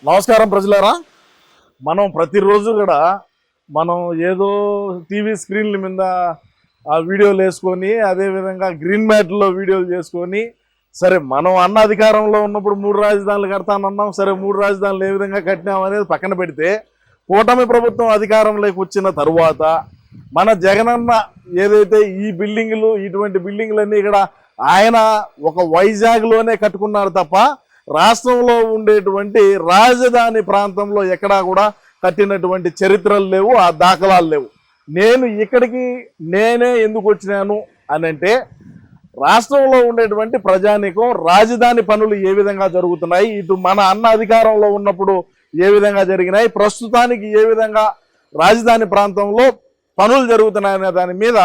నమస్కారం ప్రజలారా. మనం ప్రతిరోజు కూడా మనం ఏదో టీవీ స్క్రీన్ల మీద ఆ వీడియోలు వేసుకొని, అదేవిధంగా గ్రీన్ మ్యాట్లో వీడియోలు చేసుకొని, సరే మనం అన్న అధికారంలో ఉన్నప్పుడు 3 రాజధానులు కడతానన్నాం. సరే 3 రాజధానులు ఏ విధంగా కట్టినాం అనేది పక్కన పెడితే, కూటమి ప్రభుత్వం అధికారంలోకి వచ్చిన తరువాత మన జగనన్న ఏదైతే ఈ బిల్డింగులు, ఇటువంటి బిల్డింగులన్నీ ఇక్కడ ఆయన ఒక వైజాగ్లోనే కట్టుకున్నారు తప్ప రాష్ట్రంలో ఉండేటువంటి రాజధాని ప్రాంతంలో ఎక్కడా కూడా కట్టినటువంటి చరిత్రలు లేవు, ఆ దాఖలాలు లేవు. నేను ఇక్కడికి నేనే ఎందుకు వచ్చినాను అని అంటే, రాష్ట్రంలో ఉండేటువంటి ప్రజానీకం రాజధాని పనులు ఏ విధంగా జరుగుతున్నాయి, ఇటు మన అన్న అధికారంలో ఉన్నప్పుడు ఏ విధంగా జరిగినాయి, ప్రస్తుతానికి ఏ విధంగా రాజధాని ప్రాంతంలో పనులు జరుగుతున్నాయనే దాని మీద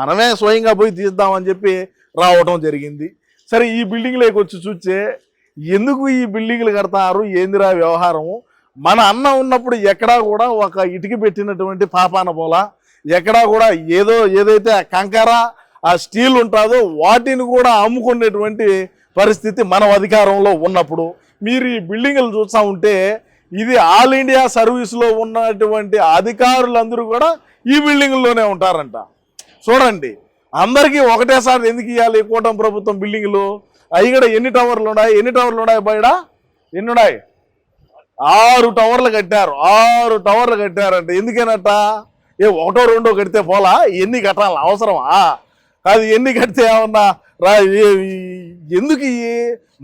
మనమే స్వయంగా పోయి తీద్దామని చెప్పి రావడం జరిగింది. సరే, ఈ బిల్డింగ్లోకి వచ్చి చూస్తే ఎందుకు ఈ బిల్డింగ్లు కడతారు, ఏందిరా వ్యవహారము? మన అన్న ఉన్నప్పుడు ఎక్కడా కూడా ఒక ఇటుక పెట్టినటువంటి పాపాన పోలా, ఎక్కడా కూడా ఏదైతే కంకర ఆ స్టీల్ ఉంటుందో వాటిని కూడా అమ్ముకునేటువంటి పరిస్థితి మనం అధికారంలో ఉన్నప్పుడు. మీరు ఈ బిల్డింగులు చూస్తూ ఉంటే ఇది ఆల్ ఇండియా సర్వీస్లో ఉన్నటువంటి అధికారులందరూ కూడా ఈ బిల్డింగుల్లోనే ఉంటారంట. చూడండి, అందరికీ ఒకటేసారి ఎందుకు ఇవ్వాలి కూటమి ప్రభుత్వం బిల్డింగులు? అవి కూడా ఎన్ని టవర్లు ఉన్నాయి బయట? ఎన్ని ఉన్నాయి? 6 టవర్లు కట్టారు. 6 టవర్లు కట్టారంట. ఎందుకేనట? ఒకటో రెండో కడితే పోలా, ఎన్ని కట్టాలి అవసరమా? అది ఎన్ని కడితే ఏమన్నా ఎందుకు?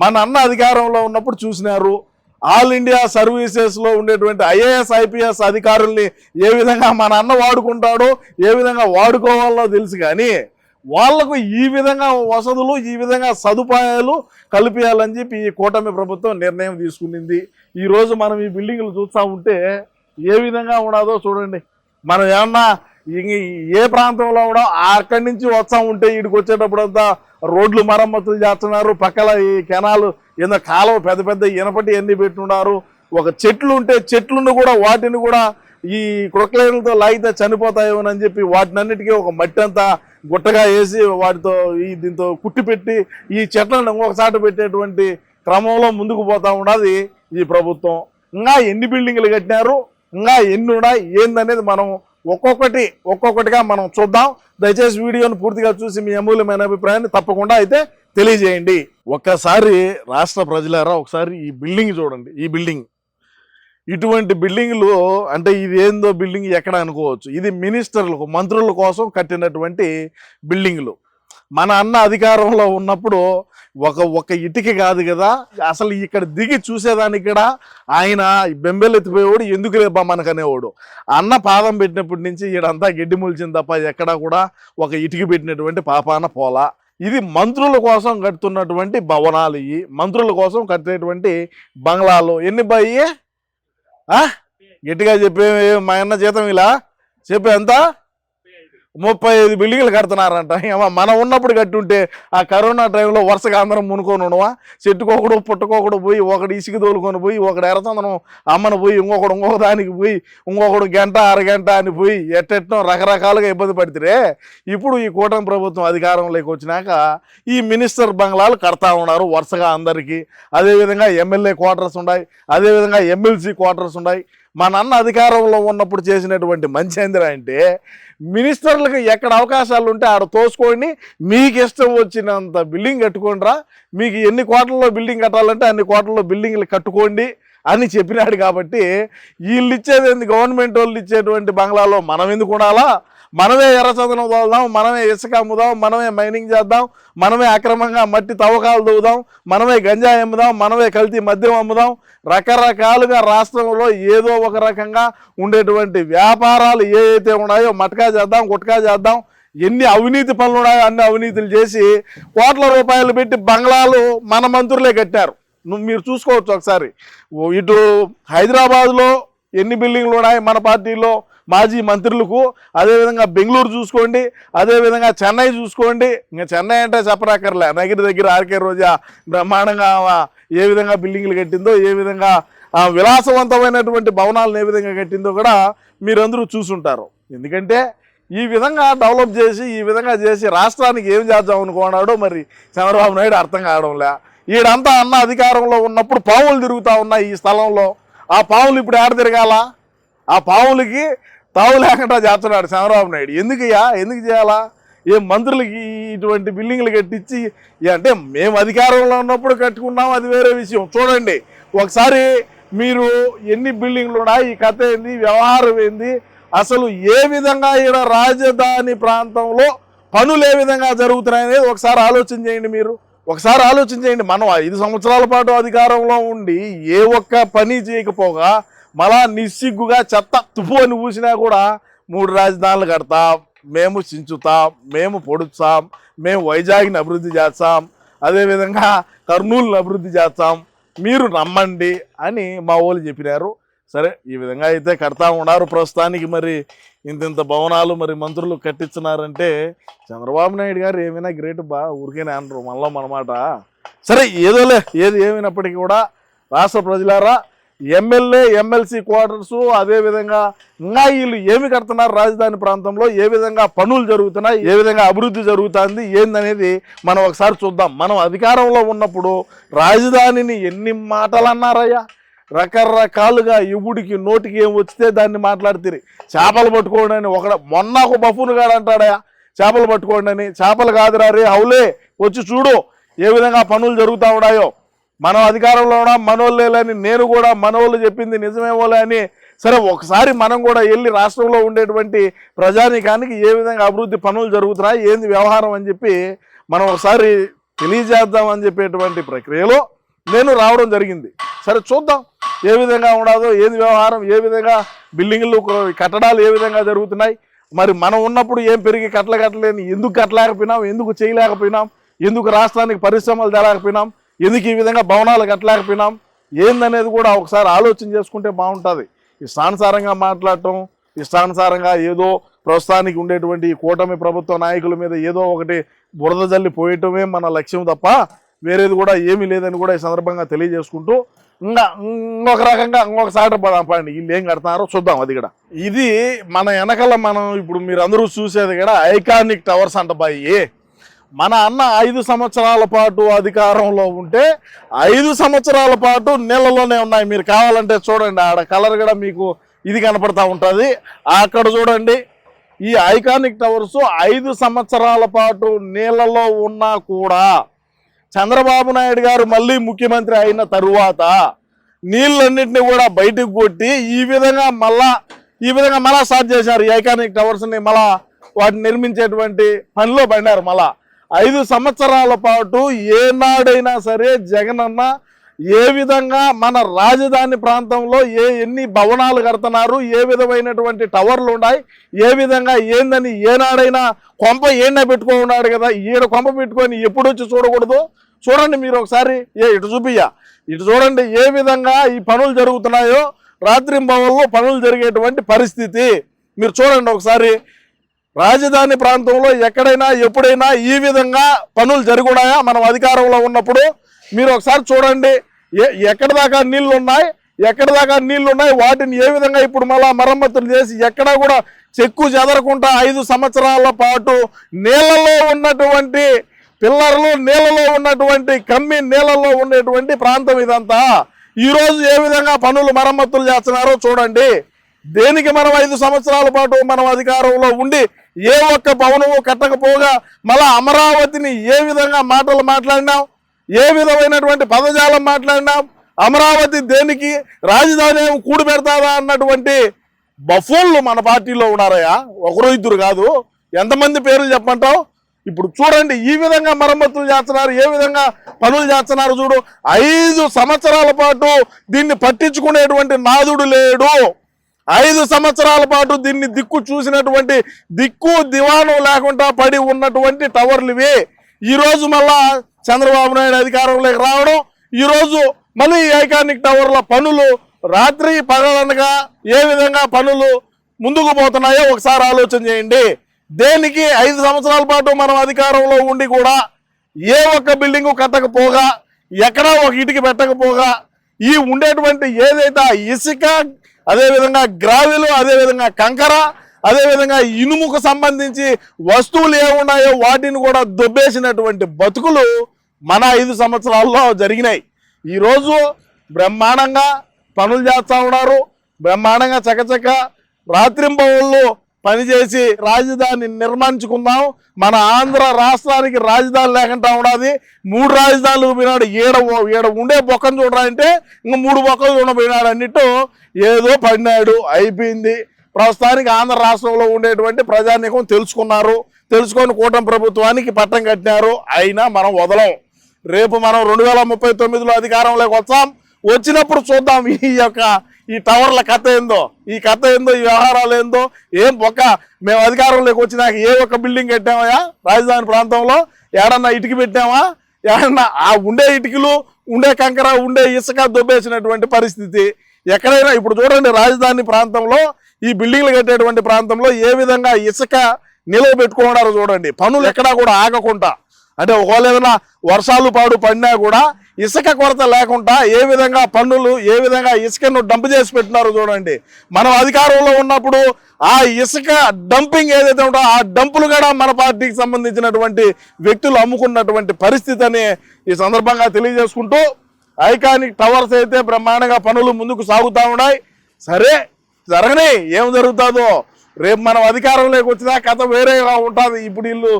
మన అన్న అధికారంలో ఉన్నప్పుడు చూసినారు. ఆల్ ఇండియా సర్వీసెస్లో ఉండేటువంటి ఐఏఎస్ ఐపీఎస్ అధికారుల్ని ఏ విధంగా మన అన్న వాడుకుంటాడో, ఏ విధంగా వాడుకోవాలో తెలుసు. కానీ వాళ్లకు ఈ విధంగా వసతులు, ఈ విధంగా సదుపాయాలు కల్పించాలని చెప్పి ఈ కూటమి ప్రభుత్వం నిర్ణయం తీసుకునింది. ఈరోజు మనం ఈ బిల్డింగ్లు చూస్తూ ఉంటే ఏ విధంగా ఉండదో చూడండి. మనం ఏమన్నా ఏ ప్రాంతంలో కూడా అక్కడి నుంచి వస్తూ ఉంటే ఇక్కడికి వచ్చేటప్పుడు అంతా రోడ్లు మరమ్మతులు చేస్తున్నారు. పక్కల ఈ కెనాలు ఏదో కాలువ పెద్ద పెద్ద ఇనపటి అన్ని పెట్టున్నారు. ఒక చెట్లు ఉంటే చెట్లను కూడా వాటిని కూడా ఈ క్రొక్లైన్లతో లాగితే చనిపోతాయేమోనని చెప్పి వాటినన్నిటికీ ఒక మట్టి అంతా గుట్టగా వేసి వాటితో దీంతో కుట్టి పెట్టి ఈ చెట్లను ఇంకొకసారి పెట్టేటువంటి క్రమంలో ముందుకు పోతా ఉన్నది ఈ ప్రభుత్వం. ఇంకా ఎన్ని బిల్డింగ్లు కట్టినారు, ఇంకా ఎన్ని ఉన్నాయి ఏందనేది మనం ఒక్కొక్కటిగా మనం చూద్దాం. దయచేసి వీడియోను పూర్తిగా చూసి మీ అమూల్యమైన అభిప్రాయాన్ని తప్పకుండా అయితే తెలియజేయండి. ఒక్కసారి రాష్ట్ర ప్రజలారా ఒకసారి ఈ బిల్డింగ్ చూడండి. ఈ బిల్డింగ్, ఇటువంటి బిల్డింగ్లు అంటే ఇది ఏందో బిల్డింగ్ ఎక్కడ అనుకోవచ్చు. ఇది మినిస్టర్లకు, మంత్రుల కోసం కట్టినటువంటి బిల్డింగ్లు. మన అన్న అధికారంలో ఉన్నప్పుడు ఒక ఇటుక కాదు కదా, అసలు ఇక్కడ దిగి చూసేదానికి కూడా ఆయన బెంబెలెత్తిపోయేవాడు. ఎందుకు లేబా మనకనేవాడు. అన్న పాదం పెట్టినప్పటి నుంచి ఈడంతా గడ్డి ములిచింది తప్ప ఎక్కడా కూడా ఒక ఇటుక పెట్టినటువంటి పాపాన పోలా. ఇది మంత్రుల కోసం కడుతున్నటువంటి భవనాలు. ఇవి మంత్రుల కోసం కట్టేటువంటి బంగ్లాలు. ఎన్ని బాయి? గట్టిగా చెప్పే మా అన్న జీతం ఇలా చెప్పే ఎంత? 35 బిల్డింగ్లు కడుతున్నారంట. మనం ఉన్నప్పుడు కట్టుంటే ఆ కరోనా టైంలో వరుసగా అందరం మునుకొని ఉండవా? చెట్టుకోకడు పుట్టుకోకడు పోయి, ఒకడు ఇసుక తోలుకొని పోయి, ఒకడు ఎర్రచందనం అమ్మను పోయి, ఇంకొక దానికి పోయి, ఇంకొకడు గంట అరగంట అని పోయి ఎట్టెట్టో రకరకాలుగా ఇబ్బంది పడితే, ఇప్పుడు ఈ కూటమి ప్రభుత్వం అధికారంలోకి వచ్చినాక ఈ మినిస్టర్ బంగ్లాలు కడతా ఉన్నారు వరుసగా అందరికీ. అదేవిధంగా ఎమ్మెల్యే క్వార్టర్స్ ఉన్నాయి, అదేవిధంగా ఎమ్మెల్సీ క్వార్టర్స్ ఉన్నాయి. మా నాన్న అధికారంలో ఉన్నప్పుడు చేసినటువంటి మంచి ఏందిరా అంటే, మినిస్టర్లకు ఎక్కడ అవకాశాలు ఉంటే ఆడ తోసుకోండి, మీకు ఇష్టం వచ్చినంత బిల్డింగ్ కట్టుకోండిరా, మీకు ఎన్ని కోట్లలో బిల్డింగ్ కట్టాలంటే అన్ని కోట్లలో బిల్డింగ్లు కట్టుకోండి అని చెప్పినాడు. కాబట్టి వీళ్ళు ఇచ్చేది గవర్నమెంట్ వాళ్ళు ఇచ్చేటువంటి బంగ్లాలో మనం ఎందుకు ఉండాలా? మనమే ఎర్రచందనం తోలుదాం, మనమే ఇసుక అమ్ముదాం, మనమే మైనింగ్ చేద్దాం, మనమే అక్రమంగా మట్టి తవ్వకాలు తవ్వుదాం, మనమే గంజాయి అమ్ముదాం, మనమే కల్తీ మద్యం అమ్ముదాం. రకరకాలుగా రాష్ట్రంలో ఏదో ఒక రకంగా ఉండేటువంటి వ్యాపారాలు ఏవైతే ఉన్నాయో మటకా చేద్దాం, గుట్కా చేద్దాం. ఎన్ని అవినీతి పనులు ఉన్నాయో అన్ని అవినీతులు చేసి కోట్ల రూపాయలు పెట్టి బంగ్లాలు మన మంత్రులే కట్టారు. మీరు చూసుకోవచ్చు ఒకసారి. ఇటు హైదరాబాద్లో ఎన్ని బిల్డింగ్లు ఉన్నాయి మన పార్టీలో మాజీ మంత్రులకు, అదేవిధంగా బెంగళూరు చూసుకోండి, అదేవిధంగా చెన్నై చూసుకోండి. ఇంకా చెన్నై అంటే చెప్పరాకర్లే, నగిరి దగ్గర ఆర్కే రోజా బ్రహ్మాండంగా ఏ విధంగా బిల్డింగ్లు కట్టిందో, ఏ విధంగా విలాసవంతమైనటువంటి భవనాలను ఏ విధంగా కట్టిందో కూడా మీరందరూ చూసుంటారు. ఎందుకంటే ఈ విధంగా డెవలప్ చేసి, ఈ విధంగా చేసి రాష్ట్రానికి ఏం చేద్దాం అనుకున్నాడో మరి చంద్రబాబు నాయుడు అర్థం కావడంలే. ఈడంతా అన్న అధికారంలో ఉన్నప్పుడు పావులు తిరుగుతూ ఉన్నాయి ఈ స్థలంలో. ఆ పాములు ఇప్పుడు ఆడ తిరగాల? ఆ పాములకి తావు లేకుండా చేస్తున్నాడు చంద్రబాబు నాయుడు. ఎందుకు చేయాలా? ఏ మంత్రులకి ఇటువంటి బిల్డింగ్లు కట్టించి అంటే మేము అధికారంలో ఉన్నప్పుడు కట్టుకున్నాం, అది వేరే విషయం. చూడండి ఒకసారి మీరు ఎన్ని బిల్డింగ్లు ఉన్నాయి, ఈ కథ ఏంది, వ్యవహారం ఏంది, అసలు ఏ విధంగా ఈడ రాజధాని ప్రాంతంలో పనులు ఏ విధంగా జరుగుతున్నాయనేది ఒకసారి ఆలోచన చేయండి. ఒకసారి ఆలోచన చేయండి. మనం 5 సంవత్సరాల పాటు అధికారంలో ఉండి ఏ ఒక్క పని చేయకపోగా మళ్ళా నిస్సిగ్గుగా చెత్త తుప్పు అని ఊసినా కూడా 3 రాజధానులు కడతాం, మేము చించుతాం, మేము పొడుస్తాం, మేము వైజాగ్ని అభివృద్ధి చేస్తాం, అదేవిధంగా కర్నూలుని అభివృద్ధి చేస్తాం, మీరు నమ్మండి అని మా వాళ్ళు చెప్పినారు. సరే, ఈ విధంగా అయితే కడతా ఉన్నారు. ప్రస్తుతానికి మరి ఇంత భవనాలు మరి మంత్రులు కట్టించున్నారంటే చంద్రబాబు నాయుడు గారు ఏమైనా గ్రేట్ ఊరికేనే అనరు మనలో మనమాట. సరే, ఏదోలే, ఏది ఏమైనప్పటికీ కూడా రాష్ట్ర ప్రజలారా, ఎమ్మెల్యే ఎమ్మెల్సీ క్వార్టర్సు, అదేవిధంగా ఇంకా వీళ్ళు ఏమి కడుతున్నారు రాజధాని ప్రాంతంలో, ఏ విధంగా పనులు జరుగుతున్నాయి, ఏ విధంగా అభివృద్ధి జరుగుతుంది ఏందనేది మనం ఒకసారి చూద్దాం. మనం అధికారంలో ఉన్నప్పుడు రాజధానిని ఎన్ని మాటలు అన్నారయ్యా, రకరకాలుగా ఇవుడికి నోటికి ఏం వచ్చితే దాన్ని మాట్లాడుతుంది. చేపలు పట్టుకోండి అని మొన్న ఒక బఫూను గాడు అంటాడయా, చేపలు పట్టుకోండి అని. చేపలు కాదురా రే హౌలే, వచ్చి చూడు ఏ విధంగా పనులు జరుగుతూ ఉన్నాయో. మనం అధికారంలో ఉన్నాం, మనోళ్ళేలని, నేను కూడా మనోళ్ళు చెప్పింది నిజమేమోలే అని. సరే, ఒకసారి మనం కూడా వెళ్ళి రాష్ట్రంలో ఉండేటువంటి ప్రజానీకానికి ఏ విధంగా అభివృద్ధి పనులు జరుగుతున్నాయి, ఏంది వ్యవహారం అని చెప్పి మనం ఒకసారి తెలియజేద్దామని చెప్పేటువంటి ప్రక్రియలో నేను రావడం జరిగింది. సరే, చూద్దాం ఏ విధంగా ఉండదో, ఏంది వ్యవహారం, ఏ విధంగా బిల్డింగ్లు కట్టడాలు ఏ విధంగా జరుగుతున్నాయి. మరి మనం ఉన్నప్పుడు ఏం పెరిగి కట్టలేని, ఎందుకు కట్టలేకపోయినాం, ఎందుకు చేయలేకపోయినాం, ఎందుకు రాష్ట్రానికి పరిశ్రమలు తేలేకపోయినాం, ఎందుకు ఈ విధంగా భవనాలు కట్టలేకపోయినాం, ఏందనేది కూడా ఒకసారి ఆలోచన చేసుకుంటే బాగుంటుంది. ఇష్టానుసారంగా మాట్లాడటం, ఇష్టానుసారంగా ఏదో ప్రస్తుతానికి ఉండేటువంటి కూటమి ప్రభుత్వ నాయకుల మీద ఏదో ఒకటి బురద జల్లి పోయటమే మన లక్ష్యం తప్ప వేరేది కూడా ఏమీ లేదని కూడా ఈ సందర్భంగా తెలియజేసుకుంటూ ఇంకొక రకంగా ఇంకొక సాట పడండి వీళ్ళు ఏం కడతారో చూద్దాం. అది కూడా ఇది మన వెనకాల మనం ఇప్పుడు మీరు అందరూ చూసేది కూడా ఐకానిక్ టవర్స్ అంట బాయి. మన అన్న 5 సంవత్సరాల పాటు అధికారంలో ఉంటే 5 సంవత్సరాల పాటు నీళ్ళలోనే ఉన్నాయి. మీరు కావాలంటే చూడండి, ఆడ కలర్ కూడా మీకు ఇది కనపడతా ఉంటుంది. అక్కడ చూడండి, ఈ ఐకానిక్ టవర్స్ 5 సంవత్సరాల పాటు నీళ్ళలో ఉన్నా కూడా చంద్రబాబు నాయుడు గారు మళ్ళీ ముఖ్యమంత్రి అయిన తరువాత నీళ్ళన్నింటినీ కూడా బయటకు కొట్టి ఈ విధంగా మళ్ళా స్టార్ట్ చేశారు. ఈ ఐకానిక్ టవర్స్ని మళ్ళా వాటిని నిర్మించేటువంటి పనిలో పడినారు. మళ్ళా 5 సంవత్సరాల పాటు ఏనాడైనా సరే జగనన్న ఏ విధంగా మన రాజధాని ప్రాంతంలో ఎన్ని భవనాలు కడుతున్నారు, ఏ విధమైనటువంటి టవర్లు ఉన్నాయి, ఏ విధంగా ఏందని ఏనాడైనా కొంప పెట్టుకున్నాడు కదా. ఈడ కొంప పెట్టుకొని ఎప్పుడు వచ్చి చూడకూడదు. చూడండి మీరు ఒకసారి, ఇటు చూడండి ఏ విధంగా ఈ పనులు జరుగుతున్నాయో, రాత్రింబవల్లో పనులు జరిగేటువంటి పరిస్థితి మీరు చూడండి ఒకసారి. రాజధాని ప్రాంతంలో ఎక్కడైనా ఎప్పుడైనా ఈ విధంగా పనులు జరుగున్నాయా మనం అధికారంలో ఉన్నప్పుడు? మీరు ఒకసారి చూడండి, ఎక్కడి దాకా నీళ్లు ఉన్నాయి, వాటిని ఏ విధంగా ఇప్పుడు మళ్ళా మరమ్మతులు చేసి ఎక్కడా కూడా చెక్కు చెదరకుండా 5 సంవత్సరాల పాటు నీళ్ళలో ఉన్నటువంటి పిల్లర్లు, నీళ్ళలో ఉన్నటువంటి కమ్మి, నీళ్ళలో ఉండేటువంటి ప్రాంతం ఇదంతా. ఈరోజు ఏ విధంగా పనులు మరమ్మతులు చేస్తున్నారో చూడండి. దేనికి మనం 5 సంవత్సరాల పాటు మనం అధికారంలో ఉండి ఏ ఒక్క భవనము కట్టకపోగా మళ్ళా అమరావతిని ఏ విధంగా మాటలు మాట్లాడినాం, ఏ విధమైనటువంటి పదజాలం మాట్లాడినాం, అమరావతి దేనికి రాజధాని కూడి పెడతాదా అన్నటువంటి బఫూన్లు మన పార్టీలో ఉన్నారయ్యా. ఒకరు ఇద్దరు కాదు, ఎంతమంది పేర్లు చెప్పమంటావు? ఇప్పుడు చూడండి ఈ విధంగా మరమ్మతులు చేస్తున్నారు, ఏ విధంగా పనులు చేస్తున్నారు చూడు. 5 సంవత్సరాల పాటు దీన్ని పట్టించుకునేటువంటి నాదుడు లేడు. 5 సంవత్సరాల పాటు దీన్ని చూసినటువంటి దివాణం లేకుండా పడి ఉన్నటువంటి టవర్లు ఇవి. ఈరోజు మళ్ళా చంద్రబాబు నాయుడు అధికారంలోకి రావడం, ఈరోజు మళ్ళీ ఐకానిక్ టవర్ల పనులు రాత్రి పగలనగా ఏ విధంగా పనులు ముందుకు పోతున్నాయో ఒకసారి ఆలోచన చేయండి. దేనికి 5 సంవత్సరాల పాటు మనం అధికారంలో ఉండి కూడా ఏ ఒక్క బిల్డింగు కట్టకపోగా, ఎక్కడా ఒక ఇటుక పెట్టకపోగా, ఈ ఉండేటువంటి ఏదైతే ఇసుక, అదేవిధంగా గ్రావెలు, అదేవిధంగా కంకర, అదేవిధంగా ఇనుముకు సంబంధించి వస్తువులు ఏమున్నాయో వాటిని కూడా దొబ్బేసినటువంటి బతుకులు మన 5 సంవత్సరాల్లో జరిగినాయి. ఈరోజు బ్రహ్మాండంగా పనులు చేస్తూ ఉన్నారు. బ్రహ్మాండంగా చకచక రాత్రింబవళ్ళు పనిచేసి రాజధాని నిర్మించుకుందాం. మన ఆంధ్ర రాష్ట్రానికి రాజధాని లేకుండా ఉన్నది. 3 రాజధానులు పోయినాడు. ఈడ ఉండే బొక్కను చూడరా అంటే ఇంక 3 బొక్కలు చూడబోయినాడు అన్నట్టు ఏదో పడినాడు. అయిపోయింది. ప్రస్తుతానికి ఆంధ్ర రాష్ట్రంలో ఉండేటువంటి ప్రజానీకం తెలుసుకొని కూటమి ప్రభుత్వానికి పట్టం కట్టినారు. అయినా మనం వదలం. రేపు మనం 2039లో అధికారంలోకి వచ్చినప్పుడు చూద్దాం ఈ టవర్ల కథ ఏందో, ఈ వ్యవహారాలు ఏందో. ఏం మేము అధికారంలోకి వచ్చినాక ఏ ఒక్క బిల్డింగ్ కట్టామా రాజధాని ప్రాంతంలో? ఏడన్నా ఇటుక పెట్టామా? ఏడన్నా ఆ ఉండే ఇటుకలు, ఉండే కంకర, ఉండే ఇసుక దొబ్బేసినటువంటి పరిస్థితి ఎక్కడైనా. ఇప్పుడు చూడండి, రాజధాని ప్రాంతంలో ఈ బిల్డింగ్లు కట్టేటువంటి ప్రాంతంలో ఏ విధంగా ఇసుక నిలవ పెట్టుకున్నారో చూడండి. పనులు ఎక్కడా కూడా ఆగకుండా, అంటే ఒకవేళ ఏదైనా వర్షాలు పడినా కూడా ఇసుక కొరత లేకుండా ఏ విధంగా ఇసుకను డంప్ చేసి పెట్టినారో చూడండి. మనం అధికారంలో ఉన్నప్పుడు ఆ ఇసుక డంపింగ్ ఏదైతే ఉంటో ఆ డంపులు కూడా మన పార్టీకి సంబంధించినటువంటి వ్యక్తులు అమ్ముకున్నటువంటి పరిస్థితి అని ఈ సందర్భంగా తెలియజేసుకుంటూ, ఐకానిక్ టవర్స్ అయితే బ్రహ్మాండంగా పనులు ముందుకు సాగుతూ ఉన్నాయి. సరే, జరగని ఏం జరుగుతుందో రేపు మనం అధికారంలోకి వచ్చినా కథ వేరేగా ఉంటుంది. ఇప్పుడు వీళ్ళు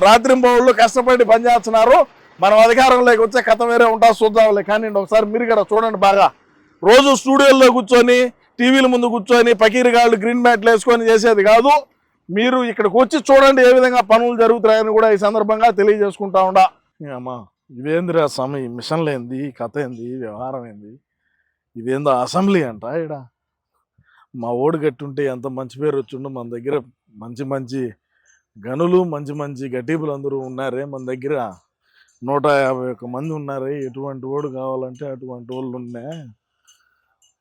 రాత్రింబవళ్ళు కష్టపడి పనిచేస్తున్నారు. మనం అధికారంలోకి వచ్చే కథ వేరే ఉంటుంది. చూద్దాంలే. కానీ ఒకసారి మీరు కూడా చూడండి బాగా. రోజు స్టూడియోల్లో కూర్చొని టీవీల ముందు కూర్చొని పకీరిగాళ్ళు గ్రీన్ మ్యాట్లు వేసుకొని చేసేది కాదు. మీరు ఇక్కడికి వచ్చి చూడండి ఏ విధంగా పనులు జరుగుతాయని కూడా ఈ సందర్భంగా తెలియజేసుకుంటా ఉండా. అమ్మా, ఇవేందిరా స్వామి, మిషన్లు ఏంది, కథ ఏంది, వ్యవహారం ఏంది? ఇదేందో అసెంబ్లీ అంట. ఇక్కడ మా ఓడి గట్టుంటే ఎంత మంచి పేరు వచ్చిండో. మన దగ్గర మంచి మంచి గనులు, మంచి మంచి గట్టిపులు అందరూ ఉన్నారే. మన దగ్గర 151 మంది ఉన్నారే. ఎటువంటి ఓడు కావాలంటే అటువంటి వాళ్ళు ఉన్నాయి.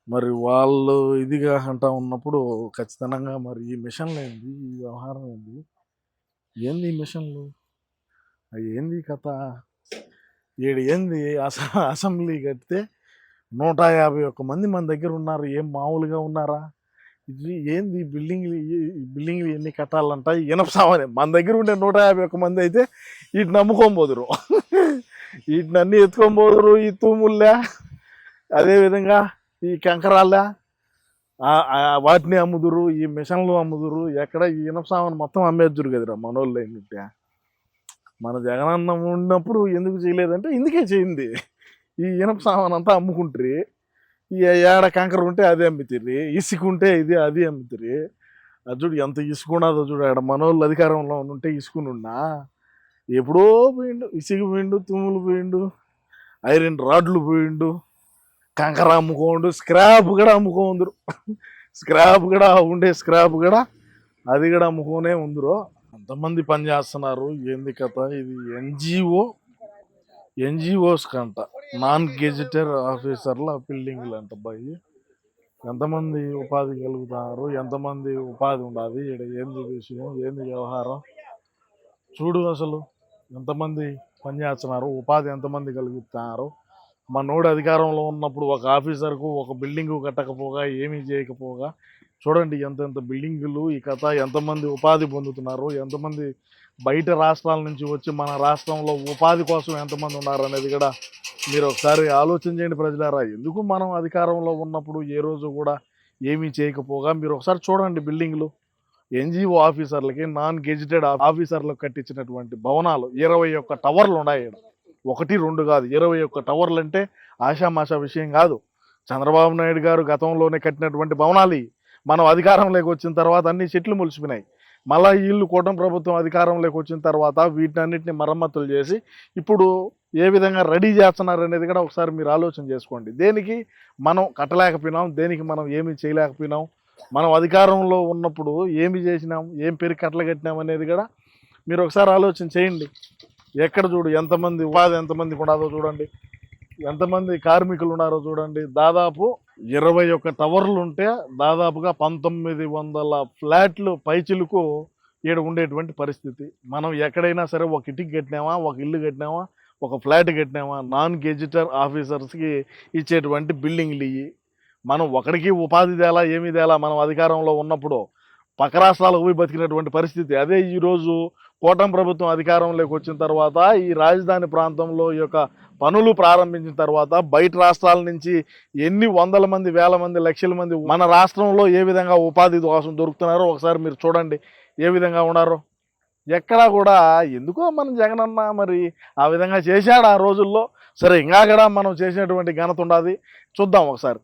మరి వాళ్ళు ఇదిగా అంటా ఉన్నప్పుడు ఖచ్చితంగా మరి ఈ మిషన్లు ఏంది, ఈ వ్యవహారం ఏంది, ఏంది ఈ మిషన్లు, అవి ఏంది కథ? ఏంది అసెంబ్లీ కడితే 151 మంది మన దగ్గర ఉన్నారు. ఏం మామూలుగా ఉన్నారా? ఇది ఏంది బిల్డింగ్లు ఎన్ని కట్టాలంట? ఇనప సామాన్య మన దగ్గర ఉండే 151 మంది అయితే వీటిని అమ్ముకోబోదురు. వీటిని అన్నీ ఎత్తుకోబోదురు. ఈ తూముల్లా, అదేవిధంగా ఈ కంకరాల్లా వాటిని అమ్ముదురు. ఈ మిషన్లు అమ్ముదురు. ఎక్కడ ఈ ఇనప సామాన్ మొత్తం అమ్మేద్దురు కదరా మనోళ్ళు. ఏంటంటే మన జగనన్న ఉన్నప్పుడు ఎందుకు చేయలేదంటే ఇందుకే చేయింది. ఈ ఇనప సామాన్ అంతా అమ్ముకుంటారు. ఈ ఏడ కంకర ఉంటే అదే అమ్ముతారు, ఇసుక ఉంటే అది అమ్ముతారు. అది చూడు ఎంత ఇసుకున్నదో చూడు. ఆడ మనోళ్ళు అధికారంలో ఉంటే ఇసుకునున్నా ఎప్పుడో పోయిండు. ఇసుక పోయిండు, తుమ్ములు పోయిండు, ఐరన్ రాడ్లు పోయిండు, కంకర అమ్ముకోండు, స్క్రాప్ కూడా అమ్ముకోందరు. స్క్రాప్ కూడా అది కూడా అమ్ముకోనే ఉందరు. అంతమంది పని చేస్తున్నారు. ఏంది కథ? ఇది ఎన్జిఓస్ కంట, నాన్ గెజిటెడ్ ఆఫీసర్ల బిల్డింగ్లు అంట. బాయి ఎంతమంది ఉపాధి కలుగుతున్నారు, ఎంతమంది ఉపాధి ఉండాలి, ఇక్కడ ఏంది విషయం, ఏంది వ్యవహారం చూడు. అసలు ఎంతమంది పనిచేస్తున్నారు, ఉపాధి ఎంతమంది కలుగుతున్నారు. మనోడు అధికారంలో ఉన్నప్పుడు ఒక ఆఫీసర్కు ఒక బిల్డింగు కట్టకపోగా, ఏమీ చేయకపోగా చూడండి ఎంత బిల్డింగులు. ఈ కథ ఎంతమంది ఉపాధి పొందుతున్నారు, ఎంతమంది బయట రాష్ట్రాల నుంచి వచ్చి మన రాష్ట్రంలో ఉపాధి కోసం ఎంతమంది ఉన్నారు అనేది కూడా మీరు ఒకసారి ఆలోచన చేయండి ప్రజలారా. ఎందుకు మనం అధికారంలో ఉన్నప్పుడు ఏ రోజు కూడా ఏమీ చేయకపోగా మీరు ఒకసారి చూడండి బిల్డింగ్లు. ఎన్జిఓ ఆఫీసర్లకి, నాన్ గెజిటెడ్ ఆఫీసర్లకు కట్టించినటువంటి భవనాలు 21 టవర్లు ఉన్నాయి. 1, 2 కాదు, 21 టవర్లు అంటే ఆషామాషా విషయం కాదు. చంద్రబాబు నాయుడు గారు గతంలోనే కట్టినటువంటి భవనాలు. మనం అధికారంలోకి వచ్చిన తర్వాత అన్ని చెట్లు మొలిచిపోయినాయి. మళ్ళీ వీళ్ళు కూటమి ప్రభుత్వం అధికారంలోకి వచ్చిన తర్వాత వీటన్నిటిని మరమ్మతులు చేసి ఇప్పుడు ఏ విధంగా రెడీ చేస్తున్నారు అనేది కూడా ఒకసారి మీరు ఆలోచన చేసుకోండి. దేనికి మనం కట్టలేకపోయినాం, దేనికి మనం ఏమీ చేయలేకపోయినాం, మనం అధికారంలో ఉన్నప్పుడు ఏమి చేసినాం, ఏం పేరు కట్టలు కట్టినాం అనేది కూడా మీరు ఒకసారి ఆలోచన చేయండి. ఎక్కడ చూడు ఎంతమంది ఉపాధి ఎంతమందికి ఉండదో చూడండి, ఎంతమంది కార్మికులు ఉన్నారో చూడండి. దాదాపు 21 టవర్లు ఉంటే దాదాపుగా 1900 ఫ్లాట్లు పైచిలకు ఈడ ఉండేటువంటి పరిస్థితి. మనం ఎక్కడైనా సరే ఒక ఇటుక కట్టినామా, ఒక ఇల్లు కట్టినామా, ఒక ఫ్లాట్ కట్టినామా, నాన్ గెజిటెడ్ ఆఫీసర్స్కి ఇచ్చేటువంటి బిల్డింగ్లు ఇవి. మనం ఒకడికి ఉపాధి తేలా, ఏమీ తేలా. మనం అధికారంలో ఉన్నప్పుడు పక్క రాష్ట్రాలకు పోయి బతికినటువంటి పరిస్థితి. అదే ఈరోజు కూటమి ప్రభుత్వం అధికారంలోకి వచ్చిన తర్వాత ఈ రాజధాని ప్రాంతంలో ఈ యొక్క పనులు ప్రారంభించిన తర్వాత బయట రాష్ట్రాల నుంచి ఎన్ని వందల మంది, వేల మంది, లక్షల మంది మన రాష్ట్రంలో ఏ విధంగా ఉపాధి కోసం దొరుకుతున్నారో ఒకసారి మీరు చూడండి ఏ విధంగా ఉన్నారో. ఎక్కడా కూడా ఎందుకో మన జగనన్న మరి ఆ విధంగా చేశాడు ఆ రోజుల్లో. సరే ఇంకా కూడా మనం చేసినటువంటి ఘనత ఉండాది, చూద్దాం ఒకసారి.